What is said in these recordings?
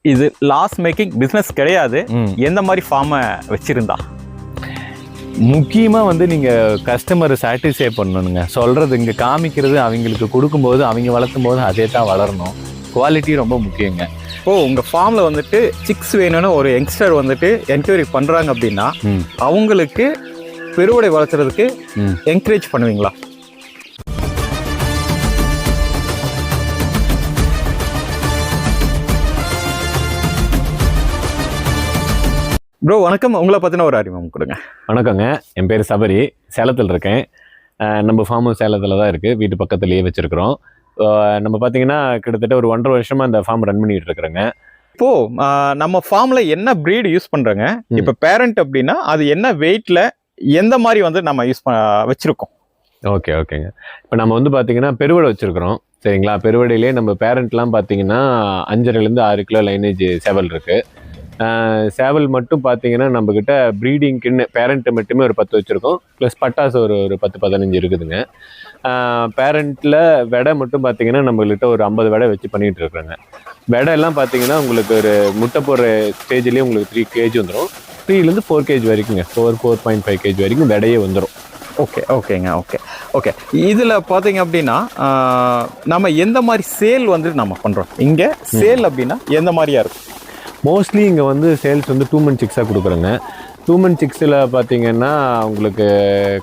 இது loss making business கிடையாது. எந்த மாதிரி ஃபார்மை வச்சுருந்தா? முக்கியமாக வந்து நீங்கள் கஸ்டமரை சாட்டிஸ்ஃபை பண்ணணுங்க. சொல்கிறது இங்கே காமிக்கிறது அவங்களுக்கு கொடுக்கும்போது அவங்க வளர்த்தும் போது அதே தான் வளரணும். குவாலிட்டி ரொம்ப முக்கியங்க. இப்போது உங்கள் ஃபார்மில் வந்துட்டு சிக்ஸ் வேணும்னு ஒரு யங்ஸ்டர் வந்துட்டு என்கொயரி பண்ணுறாங்க அப்படின்னா அவங்களுக்கு பெருவடை வளர்த்துறதுக்கு என்கரேஜ் பண்ணுவீங்களா? ப்ரோ வணக்கம், உங்களை பற்றின ஒரு அறிமுகம் கொடுங்க. வணக்கங்க, என் பேர் சபரி, சேலத்தில் இருக்கேன். நம்ம ஃபார்மும் சேலத்தில் தான் இருக்குது, வீட்டு பக்கத்துலேயே வச்சுருக்குறோம். நம்ம பார்த்தீங்கன்னா கிட்டத்தட்ட ஒரு 1.5 வருஷமாக இந்த ஃபார்ம் ரன் பண்ணிகிட்டு இருக்கிறேங்க. இப்போது நம்ம ஃபார்மில் என்ன ப்ரீடு யூஸ் பண்ணுறோங்க? இப்போ பேரண்ட் அப்படின்னா அது என்ன வெயிட்டில் எந்த மாதிரி வந்து நம்ம யூஸ் வச்சுருக்கோம்? ஓகேங்க. இப்போ நம்ம வந்து பார்த்தீங்கன்னா பெருவடை வச்சுருக்குறோம், சரிங்களா? பெருவடையிலே நம்ம பேரண்ட்லாம் பார்த்தீங்கன்னா 5.5 to 6 கிலோ லைனேஜ் சேவல் இருக்குது. சேவல் மட்டும் பார்த்தீங்கன்னா நம்மக்கிட்ட ப்ரீடிங்க்குன்னு பேரண்ட்டு மட்டுமே ஒரு 10 வச்சுருக்கோம், ப்ளஸ் பட்டாசு ஒரு 10-15 இருக்குதுங்க. பேரண்ட்டில் வெடை மட்டும் பார்த்தீங்கன்னா நம்மகிட்ட ஒரு 50 வெடை வச்சு பண்ணிகிட்டு இருக்கிறோங்க. வெடை எல்லாம் பார்த்தீங்கன்னா உங்களுக்கு ஒரு முட்டை போடுற ஸ்டேஜ்லேயே உங்களுக்கு 3 kg வந்துடும். 3 to 4 kg வரைக்குங்க, 4.5 kg வரைக்கும் வெடையே வந்துடும். ஓகே. இதில் பார்த்தீங்க அப்படின்னா நம்ம எந்த மாதிரி சேல் வந்து நம்ம பண்ணுறோம்? இங்கே சேல் அப்படின்னா எந்த மாதிரியா இருக்கும்? மோஸ்ட்லி இங்கே வந்து சேல்ஸ் வந்து 2 month chicks கொடுக்குறேங்க. 2 month chicks பார்த்தீங்கன்னா உங்களுக்கு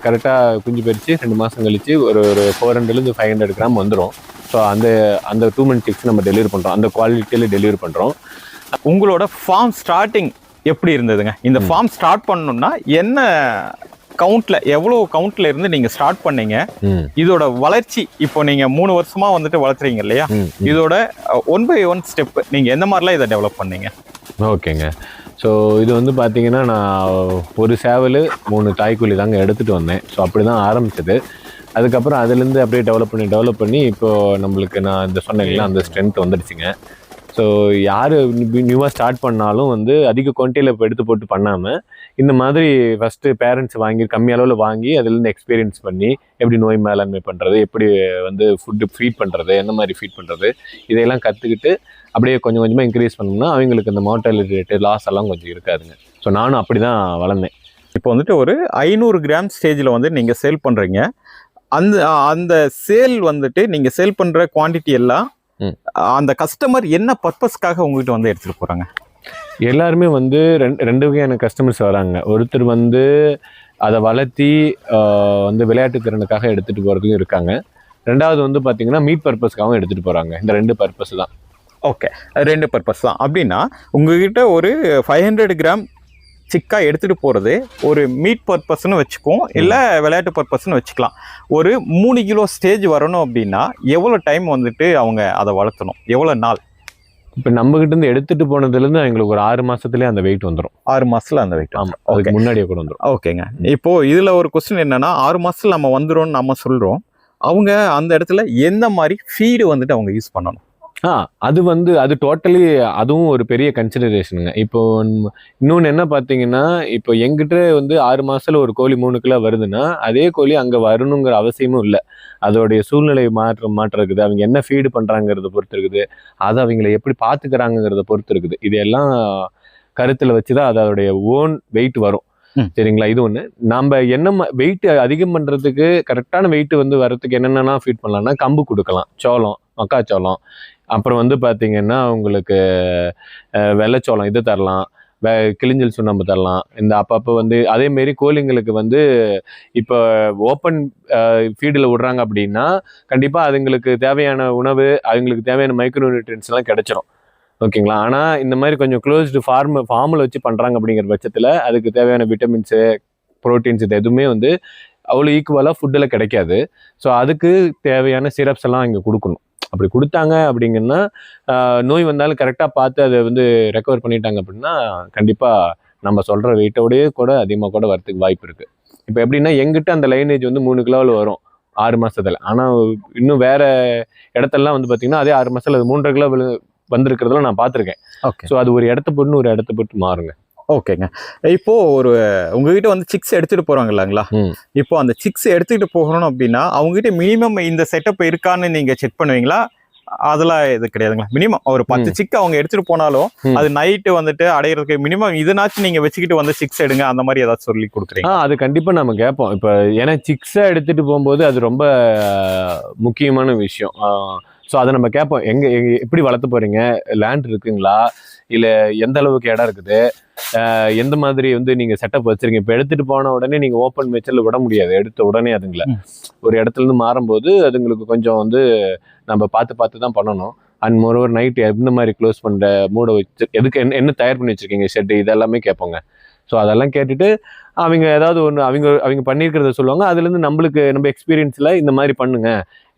கரெக்டாக குஞ்சு பறித்து 2 மாதம் கழித்து ஒரு 400 to 500 கிராம் வந்துடும். ஸோ அந்த 2 month chicks நம்ம டெலிவரி பண்ணுறோம், அந்த குவாலிட்டியில் டெலிவரி பண்ணுறோம். உங்களோட ஃபார்ம் ஸ்டார்டிங் எப்படி இருந்ததுங்க? இந்த ஃபார்ம் ஸ்டார்ட் பண்ணணும்னா என்ன கவுண்ட்ல, எவ்வளோ கவுண்ட்ல இருந்து நீங்க ஸ்டார்ட் பண்ணீங்க? இதோட வளர்ச்சி இப்போ நீங்க 3 வருஷமா வந்துட்டு வளர்த்துறீங்க இல்லையா? இதோட 1 by 1 ஸ்டெப் நீங்க எந்த மாதிரிலாம் இதை டெவலப் பண்ணீங்க? ஓகேங்க. ஸோ இது வந்து பார்த்தீங்கன்னா நான் ஒரு சேவல் 3 தாய்க்குழி தாங்க எடுத்துகிட்டு வந்தேன். ஸோ அப்படி தான் ஆரம்பிச்சது. அதுக்கப்புறம் அதுலேருந்து அப்படியே டெவலப் பண்ணி இப்போது நம்மளுக்கு நான் இந்த சொன்னீங்களா அந்த ஸ்ட்ரென்த் வந்துடுச்சுங்க. ஸோ யார் நியூவாக ஸ்டார்ட் பண்ணாலும் வந்து அதிக குவான்டிட்டியில் இப்போ எடுத்து போட்டு பண்ணாமல் இந்த மாதிரி ஃபஸ்ட்டு பேரண்ட்ஸ் வாங்கி கம்மி அளவில் வாங்கி அதுலேருந்து எக்ஸ்பீரியன்ஸ் பண்ணி எப்படி நோய் மேலாண்மை பண்ணுறது, எப்படி வந்து ஃபுட்டு ஃபீட் பண்ணுறது, என்ன மாதிரி ஃபீட் பண்ணுறது, இதையெல்லாம் கற்றுக்கிட்டு அப்படியே கொஞ்சம் கொஞ்சமாக இன்க்ரீஸ் பண்ணோம்னா அவங்களுக்கு இந்த மார்ட்டாலிட்டி ரேட்டு லாஸ் எல்லாம் கொஞ்சம் இருக்காதுங்க. ஸோ நானும் அப்படி தான் வளர்ந்தேன். இப்போ வந்துட்டு ஒரு 500 கிராம் ஸ்டேஜில் வந்து நீங்கள் சேல் பண்ணுறீங்க. அந்த சேல் வந்துட்டு நீங்கள் சேல் பண்ணுற குவான்டிட்டி எல்லாம் அந்த கஸ்டமர் என்ன பர்பஸ்க்காக உங்ககிட்ட வந்து எடுத்துகிட்டு போகிறாங்க? எல்லாருமே வந்து ரெண்டு வகையான கஸ்டமர்ஸ் வராங்க. ஒருத்தர் வந்து அதை வளர்த்தி வந்து விளையாட்டு திறனுக்காக எடுத்துகிட்டு போகிறதுக்கும் இருக்காங்க. ரெண்டாவது வந்து பார்த்தீங்கன்னா மீட் பர்பஸ்க்காகவும் எடுத்துகிட்டு போகிறாங்க. இந்த 2 பர்பஸ் தான். ஓகே, 2 பர்பஸ் தான். அப்படின்னா உங்ககிட்ட ஒரு 500 கிராம் சிக்கா எடுத்துகிட்டு போகிறது ஒரு மீட் பர்பஸ்ன்னு வச்சுக்குவோம், இல்லை விளையாட்டு பர்பஸ்ன்னு வச்சுக்கலாம். ஒரு 3 கிலோ ஸ்டேஜ் வரணும் அப்படின்னா எவ்வளோ டைம் வந்துட்டு அவங்க அதை வளர்த்தணும்? எவ்வளோ நாள்? இப்போ நம்மகிட்ட எடுத்துகிட்டு போனதுலேருந்து எங்களுக்கு ஒரு 6 மாதத்துலேயே அந்த வெயிட் வந்துடும். 6 மாதத்தில் அந்த வெயிட்? ஆமாம், அதுக்கு முன்னாடியே கூட வந்துடும். ஓகேங்க. இப்போது இதில் ஒரு கொஸ்டின் என்னென்னா, 6 மாதத்தில் நம்ம வந்துடும் நம்ம சொல்கிறோம், அவங்க அந்த இடத்துல எந்த மாதிரி ஃபீடு வந்துட்டு அவங்க யூஸ் பண்ணணும்? அது டோட்டலி அதுவும் ஒரு பெரிய கன்சிடரேஷனுங்க. இப்போ இன்னொன்று என்ன பார்த்தீங்கன்னா, இப்போ எங்கிட்ட வந்து 6 மாதத்தில் ஒரு கோழி 3 கிலோ வருதுன்னா அதே கோழி அங்கே வரணுங்கிற அவசியமும் இல்லை. அதோடைய சூழ்நிலை மாற்றம் இருக்குது, அவங்க என்ன ஃபீடு பண்ணுறாங்கிறத பொறுத்து இருக்குது, அதை அவங்கள எப்படி பார்த்துக்கிறாங்கிறத பொறுத்து இருக்குது. இதெல்லாம் கருத்தில் வச்சு தான் அதோடைய ஓன் வெயிட் வரும், சரிங்களா? இது ஒன்று. நம்ம என்ன வெயிட் அதிகம் பண்ணுறதுக்கு கரெக்டான வெயிட் வந்து வரதுக்கு என்னென்னா ஃபீட் பண்ணலாம்னா கம்பு கொடுக்கலாம், சோளம், மக்காச்சோளம், அப்புறம் வந்து பார்த்தீங்கன்னா உங்களுக்கு வெள்ளைச்சோளம் இது தரலாம், கிளிஞ்சல் சுண்ணாம்பு தரலாம். இந்த அப்பப்போ வந்து அதேமாரி கோழிங்களுக்கு வந்து இப்போ ஓப்பன் ஃபீல்டில் விடுறாங்க அப்படின்னா கண்டிப்பாக அதுங்களுக்கு தேவையான உணவு, அதுங்களுக்கு தேவையான மைக்ரோ நியூட்ரியன்ஸ்லாம் கிடைச்சிரும், ஓகேங்களா? ஆனால் இந்த மாதிரி கொஞ்சம் க்ளோஸ்டு ஃபார்மில் வச்சு பண்ணுறாங்க அப்படிங்கிற பட்சத்தில் அதுக்கு தேவையான விட்டமின்ஸு, ப்ரோட்டீன்ஸ் இது எதுவுமே வந்து அவ்வளோ ஈக்குவலாக ஃபுட்டில் கிடைக்காது. ஸோ அதுக்கு தேவையான சிரப்ஸ் எல்லாம் இங்கே கொடுக்கணும். அப்படி கொடுத்தாங்க அப்படிங்கன்னா நோய் வந்தாலும் கரெக்டாக பார்த்து அதை வந்து ரெக்கவர் பண்ணிட்டாங்க அப்படின்னா கண்டிப்பாக நம்ம சொல்கிற வெயிட்டோடையே கூட அதிகமாக கூட வரதுக்கு வாய்ப்பு இருக்குது. இப்போ எப்படின்னா எங்கிட்ட அந்த லைனேஜ் வந்து 3 கிலோவில் வரும் 6 மாதத்தில். ஆனால் இன்னும் வேறு இடத்தெல்லாம் வந்து பார்த்திங்கன்னா அதே 6 மாதத்தில் அது 3.5 கிலோ வந்திருக்கிறதெல்லாம் நான் பார்த்துருக்கேன். ஓகே. ஸோ அது ஒரு இடத்த பொறுத்து மாறுங்க. ஓகேங்க. இப்போ ஒரு உங்ககிட்ட வந்து சிக்ஸ் எடுத்துகிட்டு போகிறாங்க இல்லைங்களா? இப்போ அந்த சிக்ஸ் எடுத்துக்கிட்டு போகணும் அப்படின்னா அவங்ககிட்ட மினிமம் இந்த செட்டப் இருக்கான்னு நீங்கள் செக் பண்ணுவீங்களா? அதெல்லாம் இது கிடையாதுங்களா? மினிமம் ஒரு 10 சிக்கு அவங்க எடுத்துட்டு போனாலும் அது நைட்டு வந்துட்டு அடையிறதுக்கு மினிமம் இதுனாச்சும் நீங்க வச்சுக்கிட்டு வந்து சிக்ஸ் எடுங்க அந்த மாதிரி ஏதாச்சும் சொல்லி கொடுக்குறீங்க? அது கண்டிப்பா நம்ம கேட்போம். இப்ப ஏன்னா சிக்ஸை எடுத்துட்டு போகும்போது அது ரொம்ப முக்கியமான விஷயம். ஸோ அதை நம்ம கேட்போம், எப்படி வளர்த்து போறீங்க, லேண்ட் இருக்குங்களா, இல்லை எந்த அளவுக்கு இடம் இருக்குது, எந்த மாதிரி வந்து நீங்க செட்டப் வச்சிருக்கீங்க. இப்போ எடுத்துட்டு போன உடனே நீங்க ஓப்பன் மேய்ச்சல் விட முடியாது. எடுத்த உடனே அதுங்களை ஒரு இடத்துல இருந்து மாறும்போது அதுங்களுக்கு கொஞ்சம் வந்து நம்ம பார்த்து தான் பண்ணணும். அண்ட் மோரோவர் நைட் எந்த மாதிரி க்ளோஸ் பண்ற மூட வச்சு எதுக்கு என்ன தயார் பண்ணி வச்சிருக்கீங்க ஷெட்டு, இதெல்லாமே கேட்போங்க. ஸோ அதெல்லாம் கேட்டுட்டு அவங்க ஏதாவது ஒன்று அவங்க பண்ணியிருக்கிறத சொல்லுவாங்க. அதுலேருந்து நம்ம எக்ஸ்பீரியன்ஸில் இந்த மாதிரி பண்ணுங்க,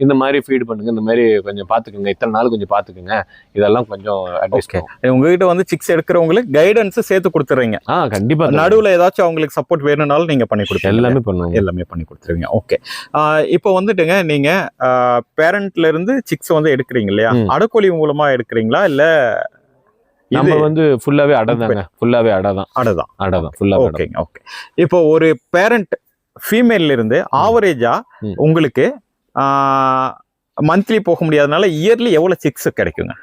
இந்த மாதிரி ஃபீட் பண்ணுங்க, இந்த மாதிரி கொஞ்சம் பார்த்துக்குங்க, இத்தனை நாள் கொஞ்சம் பார்த்துக்குங்க, இதெல்லாம் கொஞ்சம் அட்வைஸ். உங்ககிட்ட வந்து சிக்ஸ் எடுக்கிறவங்களுக்கு கைடன்ஸ் சேர்த்து கொடுத்துறீங்க? கண்டிப்பா. நடுவில் ஏதாச்சும் அவங்களுக்கு சப்போர்ட் வேணும்னாலும் நீங்க பண்ணி கொடுத்து எல்லாமே பண்ணுவாங்க. எல்லாமே பண்ணி கொடுத்துருவீங்க. ஓகே. இப்போ வந்துட்டுங்க நீங்க பேரண்ட்ல இருந்து சிக்ஸ் வந்து எடுக்கிறீங்க இல்லையா, அடக்கோழி மூலமா எடுக்கிறீங்களா இல்ல நம்ம வந்து ஃபுல்லாவே அடதாங்க? ஃபுல்லாவே அடதான் ஃபுல்லாவே. ஓகேங்க. ஓகே. இப்போ ஒரு பேரண்ட் ஃபீமேல்ல இருந்து ஆவரேஜா உங்களுக்கு மந்த்லி போக முடியாதனால இயர்லி எவ்வளவு சிக்ஸ் கிடைக்குங்க?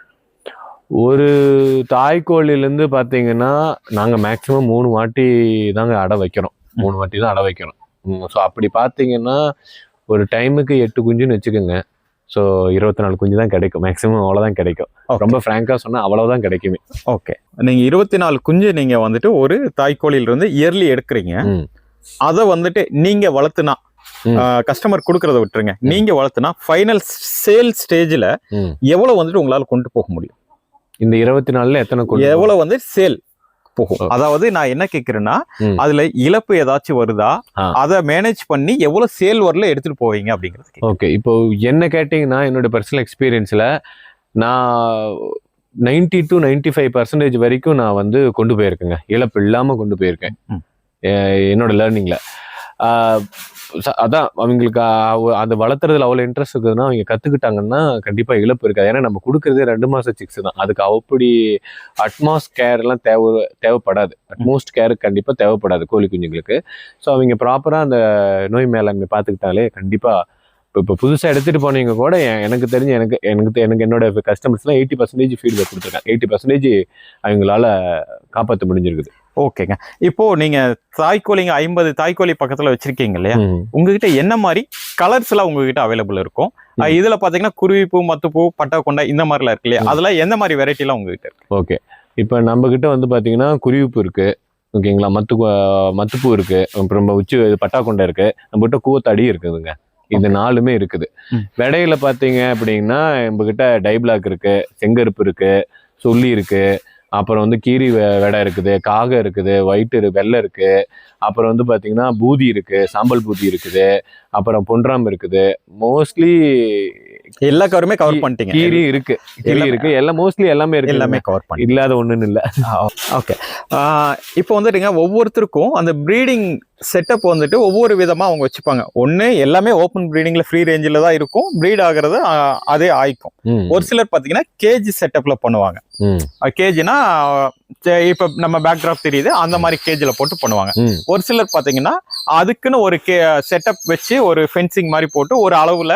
ஒரு தாய்க்கோழிலேருந்து பார்த்தீங்கன்னா நாங்கள் மேக்ஸிமம் 3 வாட்டி தாங்க அடை வைக்கிறோம். 3 வாட்டி தான் அடை வைக்கிறோம். ஸோ அப்படி பார்த்தீங்கன்னா ஒரு டைமுக்கு 8 குஞ்சுன்னு வச்சுக்கோங்க. ஸோ 24 குஞ்சு தான் கிடைக்கும் மேக்ஸிமம், அவ்வளோதான் கிடைக்கும். ரொம்ப ஃப்ராங்காக சொன்னால் அவ்வளோதான் கிடைக்குமே. ஓகே. நீங்கள் 24 குஞ்சு நீங்கள் வந்துட்டு ஒரு தாய்க்கோழியிலிருந்து இயர்லி எடுக்கிறீங்க. அதை வந்துட்டு நீங்க வளர்த்துனா, கஸ்டமர் கொடுக்கறத விட்டுருங்க, நீங்க வளர்த்துனா ஃபைனல் சேல் ஸ்டேஜ்ல எவ்வளவு வந்துட்டு உங்களால கொண்டு போக முடியும்? இந்த 24ல எவ்வளவு வந்து சேல் போகும்? அதாவது நான் என்ன கேக்குறேன்னா, அதுல இழப்பு ஏதாச்சும் வருதா, அதை மேனேஜ் பண்ணி எவ்வளவு சேல் வரல எடுத்துட்டு போவீங்க அப்படிங்கிறது. ஓகே. இப்போ என்ன கேட்டீங்கன்னா, என்னோட பர்சனல் எக்ஸ்பீரியன்ஸ்ல நான் 90 to 95% வரைக்கும் நான் வந்து கொண்டு போயிருக்கேங்க. இழப்பு இல்லாம கொண்டு போயிருக்கேன் என்னோட லேர்னிங்ல. அதான் அவங்களுக்கு அந்த வளர்த்துறதுல அவ்வளோ இன்ட்ரெஸ்ட் இருக்குதுன்னா, அவங்க கற்றுக்கிட்டாங்கன்னா கண்டிப்பாக இழப்பு இருக்காது. ஏன்னா நம்ம கொடுக்குறதே 2 மாதம் சிக்ஸ் தான். அதுக்கு அப்படி கேர்லாம் தேவைப்படாது. அட்மோஸ்ட் கேர் கண்டிப்பாக தேவைப்படாது கோழி குஞ்சுங்களுக்கு. ஸோ அவங்க ப்ராப்பராக அந்த நோய் மேலாண்மை பார்த்துக்கிட்டாலே கண்டிப்பாக இப்போ புதுசாக எடுத்துகிட்டு போனீங்க கூட எனக்கு தெரிஞ்சு எனக்கு என்னோட கஸ்டமர்ஸ்லாம் 80% ஃபீட்பேக் கொடுத்துருக்காங்க. 80% அவங்களால காப்பாற்ற முடிஞ்சிருக்குது. ஓகேங்க. இப்போ நீங்க தாய்க்கோழிங்க 50 தாய்க்கோழி பக்கத்துல வச்சிருக்கீங்க இல்லையா, உங்ககிட்ட என்ன மாதிரி கலர்ஸ் எல்லாம் உங்ககிட்ட அவைலபிள் இருக்கும்? இதுல பாத்தீங்கன்னா குருவிப்பூ, மத்துப்பூ, பட்டாக்கொண்டை இந்த மாதிரிலாம் இருக்கு இல்லையா, அதெல்லாம் எந்த மாதிரி வெரைட்டி எல்லாம் உங்ககிட்ட இருக்கு? ஓகே. இப்போ நம்ம கிட்ட வந்து பாத்தீங்கன்னா குருவிப்பூ இருக்கு, ஓகேங்களா, மத்துப்பூ இருக்கு, அப்புறம் உச்சி பட்டாக்கொண்டை இருக்கு, நம்ம கிட்ட கூவத்தாடி இருக்குதுங்க. இது 4மே இருக்குது. விடையில பாத்தீங்க அப்படின்னா நம்ம கிட்ட டைபிளாக் இருக்கு, செங்கருப்பு இருக்கு, சொல்லி இருக்கு, அப்புறம் வந்து கீரி வெடை இருக்குது, காகம் இருக்குது, வெள்ளை இருக்கு, அப்புறம் வந்து பாத்தீங்கன்னா பூதி இருக்கு, சாம்பல் பூதி இருக்குது, அப்புறம் பொன்றாம் இருக்குது. மோஸ்ட்லி எல்லா கவருமே கவர் பண்ணிட்டீங்க. கீரி இருக்கு எல்லாம் மோஸ்ட்லி எல்லாமே இருக்கு, எல்லாமே கவர் பண்ணி இல்லாத ஒண்ணுன்னு இல்லை. ஓகே. இப்போ வந்துட்டுங்க ஒவ்வொருத்தருக்கும் அந்த ப்ரீடிங் செட்டப் வந்துட்டு ஒவ்வொரு விதமா அவங்க வச்சுப்பாங்க. ஒண்ணு எல்லாமே ஓப்பன் ப்ரீடிங்ல ஃப்ரீ ரேஞ்சில தான் இருக்கும், ப்ரீட் ஆகிறது அதே ஆயிக்கும். ஒரு சிலர் பாத்தீங்கன்னா கேஜி செட்டப்ல பண்ணுவாங்க. கேஜினா இப்ப நம்ம பேக்ராப் தெரியுது, அந்த மாதிரி கேஜில போட்டு பண்ணுவாங்க. ஒரு சிலர் பாத்தீங்கன்னா அதுக்குன்னு ஒரு செட்டப் வச்சு ஒரு ஃபென்சிங் மாதிரி போட்டு ஒரு அளவுல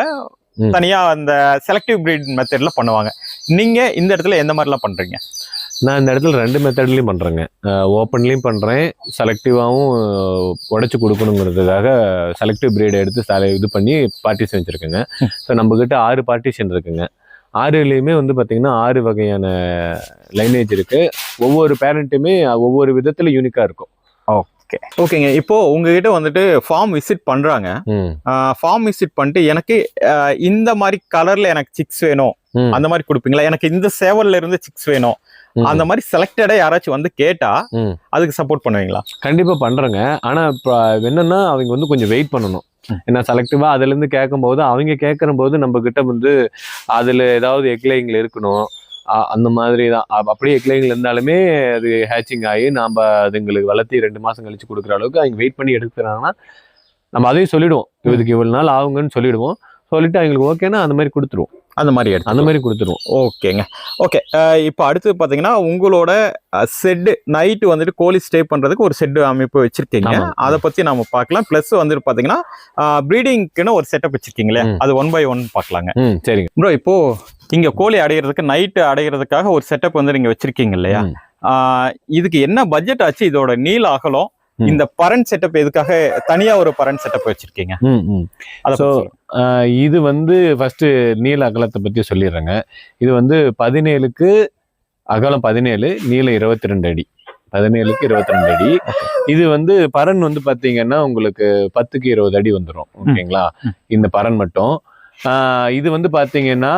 தனியா அந்த செலக்டிவ் ப்ரீட் மெத்தட்ல பண்ணுவாங்க. நீங்க இந்த இடத்துல எந்த மாதிரிலாம் பண்றீங்க? நான் இந்த இடத்துல 2 மெத்தட்லையும் பண்ணுறேங்க. ஓப்பன்லேயும் பண்ணுறேன், செலக்டிவாகவும் உடச்சி கொடுக்கணுங்கிறதுக்காக செலக்டிவ் ப்ரீடை எடுத்து இது பண்ணி பார்ட்டிஷன் வச்சுருக்கேங்க. ஸோ நம்மக்கிட்ட 6 பார்ட்டிஷன் இருக்குங்க. 6லேயுமே வந்து பார்த்திங்கன்னா 6 வகையான லைனேஜ் இருக்குது. ஒவ்வொரு பேரண்ட்டுமே ஒவ்வொரு விதத்தில் யூனிக்காக இருக்கும். ஓகேங்க. இப்போ உங்ககிட்ட வந்துட்டு ஃபார்ம் விசிட் பண்றாங்க. ஃபார்ம் விசிட் பண்ணிட்டு எனக்கு இந்த மாதிரி கலர்ல எனக்கு சிக்ஸ் வேணும் அந்த மாதிரி கொடுப்பீங்களா? எனக்கு இந்த சேவல்ல இருந்து சிக்ஸ் வேணும் அந்த மாதிரி செலக்டடா யாராச்சும் வந்து கேட்டா அதுக்கு சப்போர்ட் பண்ணுவீங்களா? கண்டிப்பா பண்றேங்க. ஆனா என்னன்னா அவங்க வந்து கொஞ்சம் வெயிட் பண்ணணும். ஏன்னா செலக்டிவா அதுல இருந்து கேட்கும் போது அவங்க கேட்கிற போது நம்ம கிட்ட வந்து அதுல ஏதாவது எக்லைங்ல இருக்கணும், அந்த மாதிரி தான். அப்படியே எக்லைங்ல இருந்தாலுமே அது ஹேச்சிங் ஆகி நம்ம அதுங்களுக்கு வளர்த்தி 2 மாசம் கழிச்சு கொடுக்குற அளவுக்கு அவங்க வெயிட் பண்ணி எடுக்கிறாங்கன்னா நம்ம அதையும் சொல்லிடுவோம், இதுக்கு இவ்வளவு நாள் ஆகுங்கன்னு சொல்லிடுவோம். சொல்லிட்டு அவங்களுக்கு ஓகேன்னா அந்த மாதிரி கொடுத்துருவோம். அந்த மாதிரி எடுத்து அந்த மாதிரி கொடுத்துருவோம். ஓகேங்க. ஓகே, இப்போ அடுத்து பார்த்தீங்கன்னா உங்களோட செட்டு நைட்டு வந்துட்டு கோழி ஸ்டே பண்ணுறதுக்கு ஒரு செட்டு அமைப்பு வச்சிருக்கீங்க. அதை பற்றி நம்ம பார்க்கலாம். ப்ளஸ் வந்துட்டு பார்த்தீங்கன்னா ப்ரீடிங்க்குன்னு ஒரு செட்டப் வச்சிருக்கீங்களே, அது 1 by 1 பார்க்கலாங்க. சரிங்க ப்ரோ. இப்போ இங்கே கோழி அடைகிறதுக்கு நைட்டு அடைகிறதுக்காக ஒரு செட்டப் வந்து நீங்கள் வச்சிருக்கீங்க இல்லையா? இதுக்கு என்ன பட்ஜெட் ஆச்சு? இதோட நீள அகலம், இந்த பரன் செட்டப் எதுக்காக தனியா ஒரு பரன் செட்டப் வச்சிருக்கீங்க? இது வந்து ஃபர்ஸ்ட் நீள அகலத்தை பத்தி சொல்லிடுறேங்க. இது வந்து 17க்கு அகலம் 17, நீளம் 22 அடி. 17க்கு 22 அடி. இது வந்து பரன் வந்து பாத்தீங்கன்னா உங்களுக்கு 10க்கு 20 அடி வந்துடும். ஓகேங்களா? இந்த பரன் மட்டும். இது வந்து பாத்தீங்கன்னா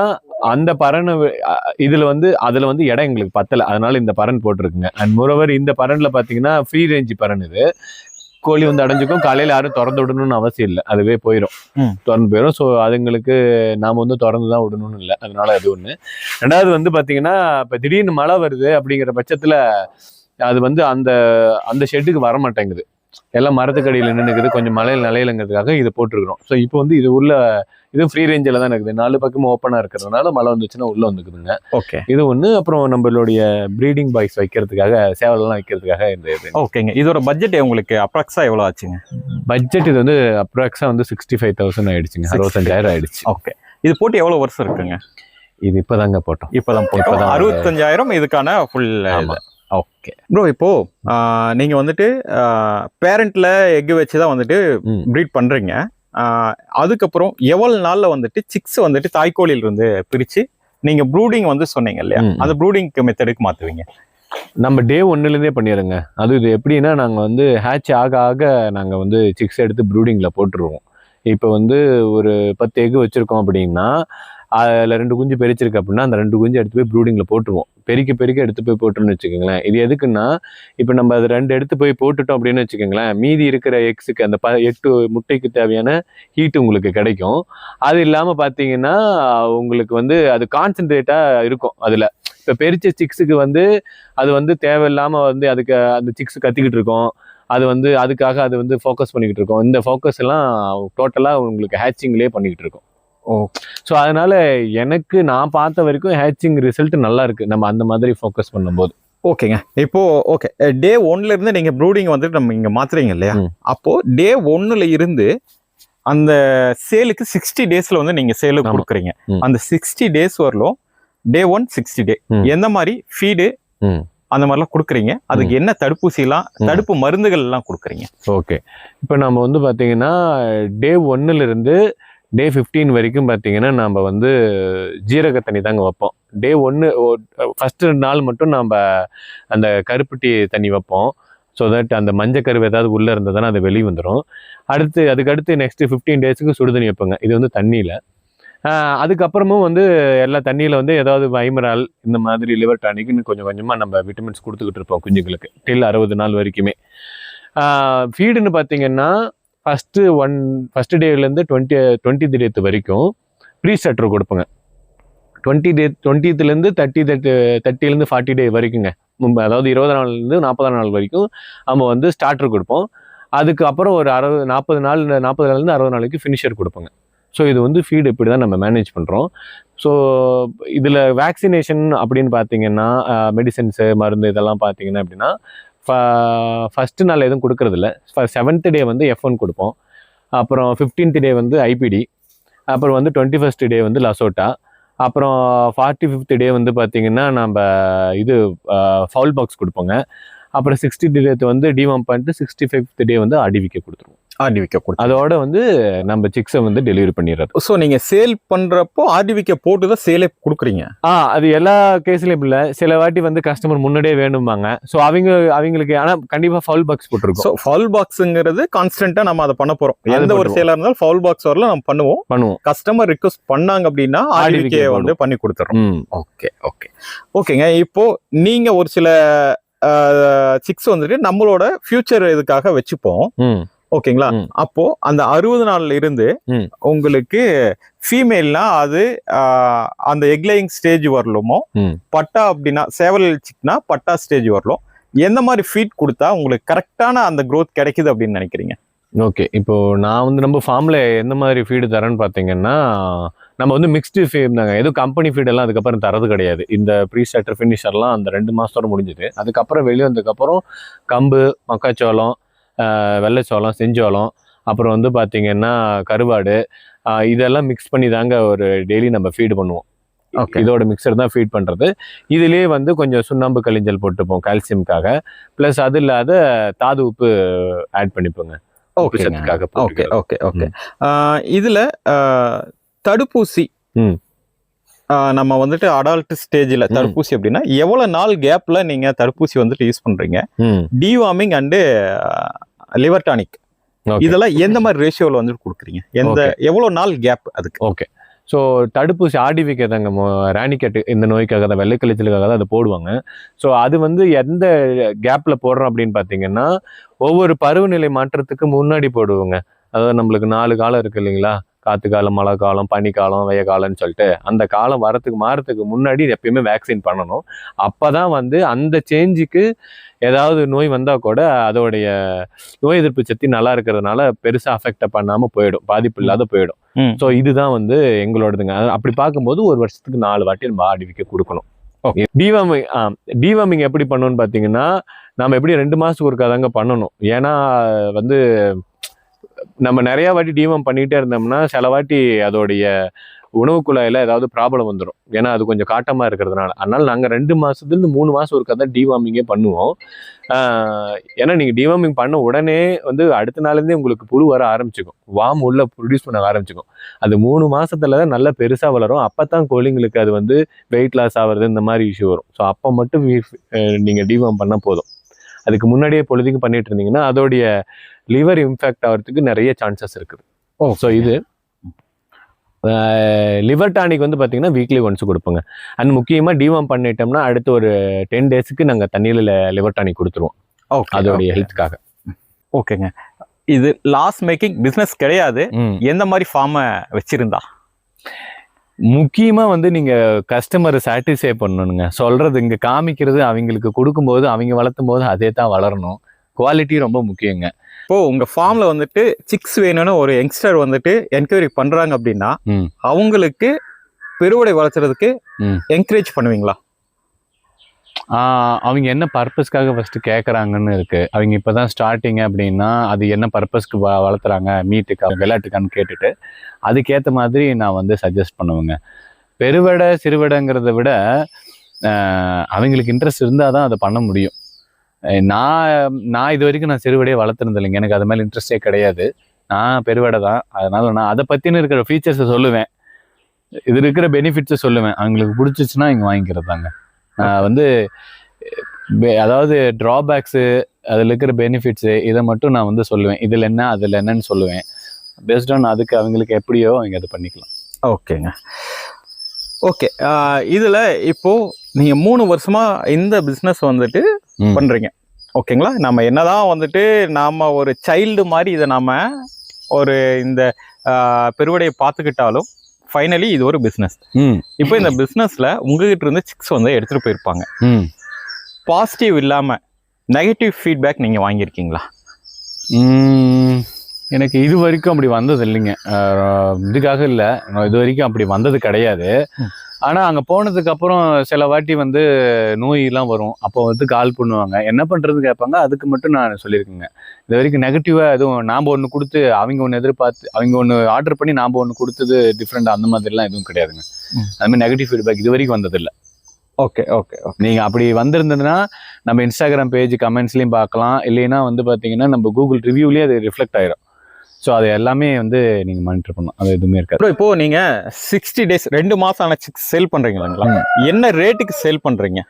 அந்த பரன் இதுல வந்து அதுல வந்து இடம் எங்களுக்கு பத்தல, அதனால இந்த பரன் போட்டிருக்குங்க. அண்ட் மோரோவர் இந்த பரன்ல பாத்தீங்கன்னா ஃப்ரீ ரேஞ்ச் பரன். இது கோழி வந்து அடைஞ்சுக்கும், காலையில யாரும் திறந்து விடணும்னு அவசியம் இல்லை, அதுவே போயிடும், திறந்து போயிடும். ஸோ அதுங்களுக்கு நாம வந்து திறந்து தான் விடணும்னு இல்லை, அதனால அது ஒண்ணு. ரெண்டாவது வந்து பாத்தீங்கன்னா இப்ப திடீர்னு மழை வருது அப்படிங்கிற பட்சத்துல அது வந்து அந்த அந்த ஷெட்டுக்கு வர மாட்டேங்குது, எல்லாம் மரத்துக்கடியில் நின்றுக்குது, கொஞ்சம் மழையில் நிலையிலங்கிறதுக்காக இதை போட்டிருக்கிறோம். ஸோ இப்போ வந்து இது உள்ள இது ஃப்ரீ ரேஞ்சில் தான் இருக்குது, 4 பக்கமும் ஓப்பனாக இருக்கிறதுனால மழை வந்துச்சுன்னா உள்ள வந்துக்குதுங்க. ஓகே, இது ஒன்று. அப்புறம் நம்மளுடைய ப்ரீடிங் பாய்ஸ் வைக்கிறதுக்காக, சேவலெல்லாம் வைக்கிறதுக்காக இந்த இது. ஓகேங்க. இதோட பட்ஜெட் உங்களுக்கு அப்ராக்ஸா எவ்வளோ ஆச்சுங்க? பட்ஜெட் இது வந்து அப்ராக்ஸா வந்து 65,000 ஆயிடுச்சுங்க, 65,000 ஆயிடுச்சு. ஓகே, இது போட்டு எவ்வளோ வருஷம் இருக்குங்க? இது இப்போதாங்க போட்டோம், இப்போதான் 65,000 இதுக்கான ஃபுல். Okay bro. இப்போ நீங்க வந்துட்டு பேரண்ட்ல எக் வச்சு தான் வந்துட்டு ப்ரீட் பண்றீங்க. அதுக்கப்புறம் எவ்வளவு நாள்ல வந்துட்டு சிக்ஸ் வந்துட்டு தாய்க்கோழில இருந்து பிரிச்சு நீங்க ப்ரூடிங் வந்து சொன்னீங்க இல்லையா, அந்த ப்ரூடிங் மெத்தடுக்கு மாத்துவீங்க? நம்ம டே 1லேருந்தே பண்ணிடுங்க. அது இது எப்படின்னா நாங்க வந்து ஹேட்ச் ஆக ஆக நாங்க வந்து சிக்ஸ் எடுத்து ப்ரூடிங்ல போட்டுருவோம். இப்போ வந்து ஒரு 10 எக் வச்சிருக்கோம் அப்படின்னா அதில் 2 குஞ்சு பெரிச்சிருக்கு அப்படின்னா அந்த 2 குஞ்சு எடுத்து போய் ப்ரூடிங்கில் போட்டுருவோம். பெருக்க எடுத்து போய் போட்டோம்னு வச்சுக்கோங்களேன். இது எதுக்குன்னா இப்போ நம்ம அது 2 எடுத்து போய் போட்டுட்டோம் அப்படின்னு வச்சுக்கோங்களேன், மீதி இருக்கிற எக்ஸுக்கு அந்த 8 முட்டைக்கு தேவையான ஹீட் உங்களுக்கு கிடைக்கும். அது இல்லாமல் பார்த்தீங்கன்னா உங்களுக்கு வந்து அது கான்சென்ட்ரேட்டாக இருக்கும். அதில் இப்போ பெரிச்ச சிக்ஸுக்கு வந்து அது வந்து தேவையில்லாமல் வந்து அதுக்கு அந்த சிக்ஸ் கத்திக்கிட்டு இருக்கோம், அது வந்து அதுக்காக அது வந்து ஃபோக்கஸ் பண்ணிக்கிட்டு இருக்கோம். இந்த ஃபோக்கஸ் எல்லாம் டோட்டலாக உங்களுக்கு ஹேச்சிங்லேயே பண்ணிக்கிட்டு இருக்கோம். ஸோ அதனால எனக்கு நான் பார்த்த வரைக்கும் ஹேச்சிங் ரிசல்ட் நல்லா இருக்கு, நம்ம அந்த மாதிரி ஃபோக்கஸ் பண்ணும்போது. ஓகேங்க. இப்போ ஓகே, டே 1ல இருந்து நீங்க ப்ரூடிங் வந்துட்டு நம்ம இங்க மாத்துறீங்க இல்லையா, அப்போ டே 1ல இருந்து அந்த சேலுக்கு 60 டேஸ்ல வந்து நீங்க சேலுக்கு கொடுக்குறீங்க. அந்த 60 டேஸ் வரலும் டே 1 60 டே எந்த மாதிரி ஃபீடு அந்த மாதிரிலாம் கொடுக்குறீங்க? அதுக்கு என்ன தடுப்பூசிலாம் தடுப்பு மருந்துகள் எல்லாம் கொடுக்குறீங்க? ஓகே, இப்போ நம்ம வந்து பார்த்தீங்கன்னா டே 1ல இருந்து டே 15 வரைக்கும் பார்த்தீங்கன்னா நம்ம வந்து ஜீரக தண்ணி தாங்க வைப்போம். டே 1 ஃபர்ஸ்ட் நாள் மட்டும் நம்ம அந்த கருப்பட்டி தண்ணி வைப்போம். ஸோ தட் அந்த மஞ்சள் கருவு ஏதாவது உள்ளே இருந்ததுன்னா அது வெளியே வந்துடும். அதுக்கடுத்து நெக்ஸ்ட் 15 டேஸுக்கு சுடுதண்ணி வைப்போங்க, இது வந்து தண்ணியில். அதுக்கப்புறமும் வந்து எல்லா தண்ணியில் வந்து ஏதாவது வைமரால் இந்த மாதிரி லிவர் டானிக்னு கொஞ்சம் கொஞ்சமாக நம்ம விட்டமின்ஸ் கொடுத்துக்கிட்டு இருப்போம் குஞ்சுங்களுக்கு டில் 60 நாள் வரைக்குமே. ஃபீடுன்னு பார்த்தீங்கன்னா ஃபர்ஸ்ட் டேலேருந்து 20th டேத் வரைக்கும் ப்ரீ ஸ்டார்டர் கொடுப்போங்க. 20th 30லேருந்து 40 டே வரைக்குங்க, அதாவது 20 நாள்லேருந்து 40 நாள் வரைக்கும் நம்ம வந்து ஸ்டார்டர் கொடுப்போம். அதுக்கப்புறம் ஒரு 40 நாள்லேருந்து 60 நாளைக்கு ஃபினிஷர் கொடுப்போங்க. ஸோ இது வந்து ஃபீடு இப்படி தான் நம்ம மேனேஜ் பண்ணுறோம். ஸோ இதில் வேக்சினேஷன் அப்படின்னு பார்த்தீங்கன்னா மெடிசன்ஸு மருந்து இதெல்லாம் பார்த்தீங்கன்னா அப்படின்னா ஃபர்ஸ்ட் நாள் எதுவும் கொடுக்கறதில்ல. 7th டே வந்து F1 கொடுப்போம், அப்புறம் 15th டே வந்து ஐபிடி, அப்புறம் வந்து 21st டே வந்து லசோட்டா, அப்புறம் 45th டே வந்து பார்த்தீங்கன்னா நம்ம இது ஃபவுல் பாக்ஸ் கொடுப்போங்க. அப்புறம் 60th டே வந்து டிவார்ம் பண்ணிட்டு 65th டே வந்து ஆர்டிவிகே கொடுத்துருவோம். அதோட வந்து நம்ம சிக்ஸை வந்து டெலிவரி பண்ணிடுறது. ஸோ நீங்க சேல் பண்றப்போ ஆர்டிவிகே போட்டு தான் சேலே கொடுக்குறீங்க? அது எல்லா கேஸ்லயும் இல்லை, சில வாட்டி வந்து கஸ்டமர் முன்னாடியே வேணும்பாங்க. ஸோ அவங்களுக்கு ஆனா கண்டிப்பா ஃபவுல் பாக்ஸ் போட்டுருக்கோம். ஸோ ஃபவுல் பாக்ஸ்ங்கிறது கான்ஸ்டன்டா நம்ம அதை பண்ண போறோம். எந்த ஒரு சேலா இருந்தாலும் ஃபவுல் பாக்ஸ் வரல நம்ம பண்ணுவோம். கஸ்டமர் ரிக்வெஸ்ட் பண்ணாங்க அப்படின்னா ஆர்டிவிகே வந்து பண்ணி கொடுத்துறோம். ஓகேங்க. இப்போ நீங்க ஒரு சில சிக்ஸ் வந்துட்டு நம்மளோட ஃபியூச்சர் இதுக்காக வச்சுப்போம், ஓகேங்களா? அப்போ அந்த 60 நாள்ல இருந்து உங்களுக்கு ஃபீமேல்னா அது அந்த எக்லைங் ஸ்டேஜ் வரலுமோ, பட்டா அப்படின்னா சேவல் சிக்னா பட்டா ஸ்டேஜ் வரலும், எந்த மாதிரி ஃபீட் கொடுத்தா உங்களுக்கு கரெக்டான அந்த க்ரோத் கிடைக்குது அப்படின்னு நினைக்கிறீங்க? ஓகே, இப்போ நான் வந்து நம்ம ஃபார்ம்ல எந்த மாதிரி ஃபீடு தரேன்னு பார்த்தீங்கன்னா நம்ம வந்து மிக்ஸ்டு ஃபீட் தாங்க, எதுவும் கம்பெனி ஃபீடெல்லாம் அதுக்கப்புறம் தரது கிடையாது. இந்த ப்ரீ ஸ்டார்டர் ஃபினிஷர்லாம் அந்த 2 மாதத்தோட முடிஞ்சுது. அதுக்கப்புறம் வெளியே வந்ததுக்கப்புறம் கம்பு, மக்காச்சோளம், வெள்ளைச்சோளம், செஞ்சோளம், அப்புறம் வந்து பார்த்தீங்கன்னா கருவாடு, இதெல்லாம் மிக்ஸ் பண்ணி தாங்க ஒரு டெய்லி நம்ம ஃபீடு பண்ணுவோம். ஓகே. இதோட மிக்சர் தான் ஃபீட் பண்ணுறது. இதுலேயே வந்து கொஞ்சம் சுண்ணாம்பு கலிஞ்சல் போட்டுப்போம் கால்சியம்காக. ப்ளஸ் அது இல்லாத தாது உப்பு ஆட் பண்ணிப்போங்க. Okay okay okay okay. இதுல தடுப்பூசி நம்ம வந்துட்டு அடால்ட் ஸ்டேஜ்ல தடுப்பூசி அப்படின்னா எவ்வளவு நாள் கேப்ல நீங்க தடுப்பூசி வந்துட்டு யூஸ் பண்றீங்க? டிவார்மிங் அண்ட் லிவர் டானிக் இதெல்லாம் எந்த மாதிரி ரேஷியோல வந்துட்டு கொடுக்குறீங்க? எவ்வளவு நாள் கேப் அதுக்கு? ஓகே. ஸோ தடுப்பூசி ஆர்டிவிக்கு தாங்க, ராணிக்கட்டு இந்த நோய்க்காக தான், வெள்ளை கழிச்சலுக்காக தான் அதை போடுவாங்க. ஸோ அது வந்து எந்த கேப்பில் போடுறோம் அப்படின்னு பார்த்தீங்கன்னா, ஒவ்வொரு பருவநிலை மாற்றத்துக்கு முன்னாடி போடுவோங்க. அதாவது நம்மளுக்கு 4 காலம் இருக்கு இல்லைங்களா? காற்று காலம், மழை காலம், பனிக்காலம், வெய்ய காலம்னு சொல்லிட்டு அந்த காலம் மாறத்துக்கு முன்னாடி எப்பயுமே வேக்சின் பண்ணணும். அப்போ தான் வந்து அந்த சேஞ்சுக்கு ஏதாவது நோய் வந்தால் கூட அதோடைய நோய் எதிர்ப்பு சக்தி நல்லா இருக்கிறதுனால பெருசாக அஃபெக்ட் பண்ணாமல் போயிடும், பாதிப்பு இல்லாத போயிடும். ஸோ இதுதான் வந்து எங்களோடதுங்க. அப்படி பார்க்கும்போது ஒரு வருஷத்துக்கு 4 வாட்டி நம்ம ஆர்டிவிக்கு கொடுக்கணும். டிவார்மிங் எப்படி பண்ணணும்னு பார்த்தீங்கன்னா, நம்ம எப்படி 2 மாதத்துக்கு ஒருக்கா தாங்க பண்ணணும். ஏன்னா வந்து நம்ம நிறைய வாட்டி டிவார்ம் பண்ணிகிட்டே இருந்தோம்னா சில வாட்டி அதோடைய உணவு குழாயில் ஏதாவது ப்ராப்ளம் வந்துடும். ஏன்னா அது கொஞ்சம் காட்டமாக இருக்கிறதுனால. அதனால் நாங்கள் 2 மாதத்துலேருந்து 3 மாதம் ஒருக்கா தான் டிவார்மிங்கே பண்ணுவோம். ஏன்னா நீங்கள் டிவார்மிங் பண்ண உடனே வந்து அடுத்த நாள்லேருந்தே உங்களுக்கு புழு வர ஆரம்பிச்சிக்கும், வார்ம் உள்ள ப்ரொடியூஸ் பண்ண ஆரம்பிச்சிக்கும். அது 3 மாதத்துல தான் நல்லா பெருசாக வளரும். அப்போ தான் கோழிங்களுக்கு அது வந்து வெயிட் லாஸ் ஆகிறது இந்த மாதிரி இஷ்யூ வரும். ஸோ அப்போ மட்டும் நீங்கள் டிவார்ம் பண்ணால் போதும். அதுக்கு முன்னாடியே பொழுதுக்கு பண்ணிட்டு இருந்தீங்கன்னா அதோடைய லிவர் இன்ஃபெக்ட் ஆகிறதுக்கு நிறைய சான்சஸ் இருக்குது. ஸோ இது லிவர் டானிக் வந்து பார்த்தீங்கன்னா வீக்லி ஒன்ஸ் கொடுப்போங்க. அண்ட் முக்கியமாக டிவார்ம் பண்ணிட்டோம்னா அடுத்து ஒரு 10 டேஸுக்கு நாங்கள் தண்ணியில் லிவர் டானிக் கொடுத்துருவோம். அதோடைய ஹெல்த்துக்காக. ஓகேங்க. இது லாஸ் மேக்கிங் பிஸ்னஸ் கிடையாது. எந்த மாதிரி ஃபார்மை வச்சிருந்தா? முக்கியமாக வந்து நீங்கள் கஸ்டமரை சாட்டிஸ்ஃபை பண்ணணுங்க. சொல்கிறது இங்கே காமிக்கிறது அவங்களுக்கு கொடுக்கும்போது அவங்க வளர்த்தும் போது அதே தான் வளரணும். குவாலிட்டி ரொம்ப முக்கியங்க. இப்போ உங்க ஃபார்ம்ல வந்துட்டு சிக்ஸ் வேணும்னு ஒரு யங்ஸ்டர் வந்துட்டு என்கொயரி பண்றாங்க அப்படின்னா அவங்களுக்கு பெருவடை வளர்த்துறதுக்கு என்கரேஜ் பண்ணுவீங்களா? அவங்க என்ன பர்பஸ்க்காக ஃபர்ஸ்ட் கேட்குறாங்கன்னு இருக்கு. அவங்க இப்போதான் ஸ்டார்டிங் அப்படின்னா அது என்ன பர்பஸ்க்கு வளர்த்துறாங்க, மீட்டுக்கா விளையாட்டுக்கான்னு கேட்டுட்டு அதுக்கேற்ற மாதிரி நான் வந்து சஜஸ்ட் பண்ணுவேங்க. பெருவடை சிறுவடைங்கிறத விட அவங்களுக்கு இன்ட்ரெஸ்ட் இருந்தால் தான் அதை பண்ண முடியும். நான் இது வரைக்கும் நான் சிறுவடையை வளர்த்துனது இல்லைங்க. எனக்கு அது மேலே இன்ட்ரெஸ்டே கிடையாது. நான் பெருவடை தான். அதனால நான் அதை பற்றின இருக்கிற ஃபீச்சர்ஸை சொல்லுவேன், இது இருக்கிற பெனிஃபிட்ஸை சொல்லுவேன். அவங்களுக்கு பிடிச்சிச்சுன்னா இங்கே வாங்கிக்கிறது தாங்க. நான் வந்து அதாவது ட்ராபேக்ஸு அதில் இருக்கிற பெனிஃபிட்ஸு இதை மட்டும் நான் வந்து சொல்லுவேன். இதில் என்ன அதில் என்னன்னு சொல்லுவேன். பேஸ்ட் ஆன் அதுக்கு அவங்களுக்கு எப்படியோ அவங்க அதை பண்ணிக்கலாம். ஓகேங்க. ஓகே. இதில் இப்போ நீங்கள் 3 வருஷமா இந்த பிஸ்னஸ் வந்துட்டு பண்ணுறீங்க, ஓகேங்களா? நம்ம என்னதான் வந்துட்டு நாம ஒரு சைல்டு மாதிரி இதை நாம ஒரு இந்த பெருவடையை பார்த்துக்கிட்டாலும் ஃபைனலி இது ஒரு பிஸ்னஸ். இப்போ இந்த பிஸ்னஸ்ல உங்ககிட்ட இருந்து சிக்ஸ் வந்து எடுத்துட்டு போயிருப்பாங்க. பாசிட்டிவ் இல்லாம நெகட்டிவ் ஃபீட்பேக் நீங்க வாங்கியிருக்கீங்களா? எனக்கு இது வரைக்கும் அப்படி வந்தது இல்லைங்க. இதுக்காக இல்லை, இது வரைக்கும் அப்படி வந்தது கிடையாது. ஆனால் அங்கே போனதுக்கு அப்புறம் சில வாட்டி வந்து நோயெல்லாம் வரும். அப்போ வந்து கால் பண்ணுவாங்க, என்ன பண்ணுறதுன்னு கேட்பாங்க. அதுக்கு மட்டும் நான் சொல்லியிருக்கேங்க. இது வரைக்கும் நெகட்டிவாக எதுவும் நாம் ஒன்று கொடுத்து அவங்க ஒன்று எதிர்பார்த்து அவங்க ஒன்று ஆர்டர் பண்ணி நாம் ஒன்று கொடுத்தது டிஃப்ரெண்ட் அந்த மாதிரிலாம் எதுவும் கிடையாதுங்க. அதுமாதிரி நெகட்டிவ் ஃபீட்பேக் இது வரைக்கும் வந்ததில்லை. Okay okay okay. நீங்கள் அப்படி வந்திருந்ததுன்னா நம்ம இன்ஸ்டாகிராம் பேஜ் கமெண்ட்ஸ்லையும் பார்க்கலாம், இல்லைன்னா வந்து பார்த்தீங்கன்னா நம்ம கூகுள் ரிவ்யூலேயே அது ரிஃப்ளெக்ட் ஆயிரும். ஸோ அது எல்லாமே வந்து நீங்கள் மானிட்டர் பண்ணணும், அது எதுவுமே இருக்காது. இப்போ நீங்கள் 60 டேஸ் 2 மாதம் ஆன சிக்ஸ் சேல் பண்ணுறீங்களா? என்ன ரேட்டுக்கு சேல் பண்ணுறீங்க?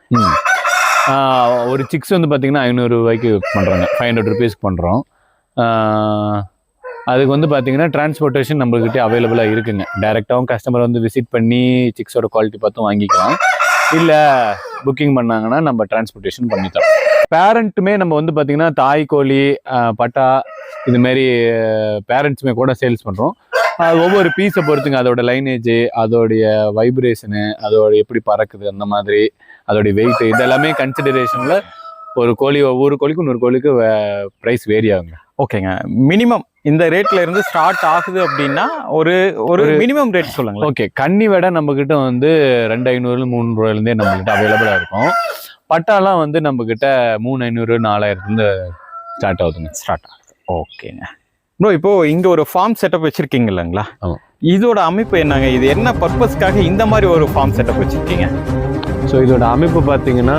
ஒரு சிக்ஸ் வந்து பார்த்தீங்கன்னா 500 ரூபாய்க்கு பண்ணுறாங்க, 500 ருபீஸ்க்கு பண்ணுறோம். அதுக்கு வந்து பார்த்தீங்கன்னா டிரான்ஸ்போர்ட்டேஷன் நம்மகிட்டே அவைலபிளாக இருக்குங்க. டைரெக்டாகவும் கஸ்டமர் வந்து விசிட் பண்ணி சிக்ஸோட குவாலிட்டி பார்த்தும் வாங்கிக்கலாம். இல்லை புக்கிங் பண்ணாங்கன்னா நம்ம டிரான்ஸ்போர்ட்டேஷன் பண்ணித்தரோம். பேரண்ட்டுமே நம்ம வந்து பார்த்தீங்கன்னா தாய் கோழி, பட்டா இதுமாரி பேரண்ட்ஸுமே கூட சேல்ஸ் பண்ணுறோம். அது ஒவ்வொரு பீஸை பொறுத்துங்க, அதோட லைனேஜு, அதோடைய வைப்ரேஷனு, அதோட எப்படி பறக்குது, அந்த மாதிரி அதோடைய வெயிட்டு, இதெல்லாமே கன்சிடரேஷனில் ஒரு கோழி ஒவ்வொரு கோழிக்கும் இன்னொரு கோழிக்கு ப்ரைஸ் வேரி ஆகுங்க. ஓகேங்க. மினிமம் இந்த ரேட்ல இருந்து ஸ்டார்ட் ஆகுது அப்படின்னா ஒரு ஒரு மினிமம் ரேட் சொல்லுங்களேன். ஓகே, கன்னி வெடை நம்ம கிட்ட வந்து 2500 3,000 நம்ம கிட்ட அவைலபிளா இருக்கும். பட்டாலாம் வந்து நம்ம கிட்ட 3,500 4,000 ஸ்டார்ட் ஆகுதுங்க. ஸ்டார்ட் ஆகுது. ஓகேங்க ப்ரோ. இப்போ இங்க ஒரு ஃபார்ம் செட்டப் வச்சிருக்கீங்க இல்லைங்களா? ஆமா. இதோட அமைப்பு என்னங்க? இது என்ன பர்பஸ்க்காக இந்த மாதிரி ஒரு ஃபார்ம் செட்டப் வச்சிருக்கீங்க? ஸோ இதோட அமைப்பு பார்த்தீங்கன்னா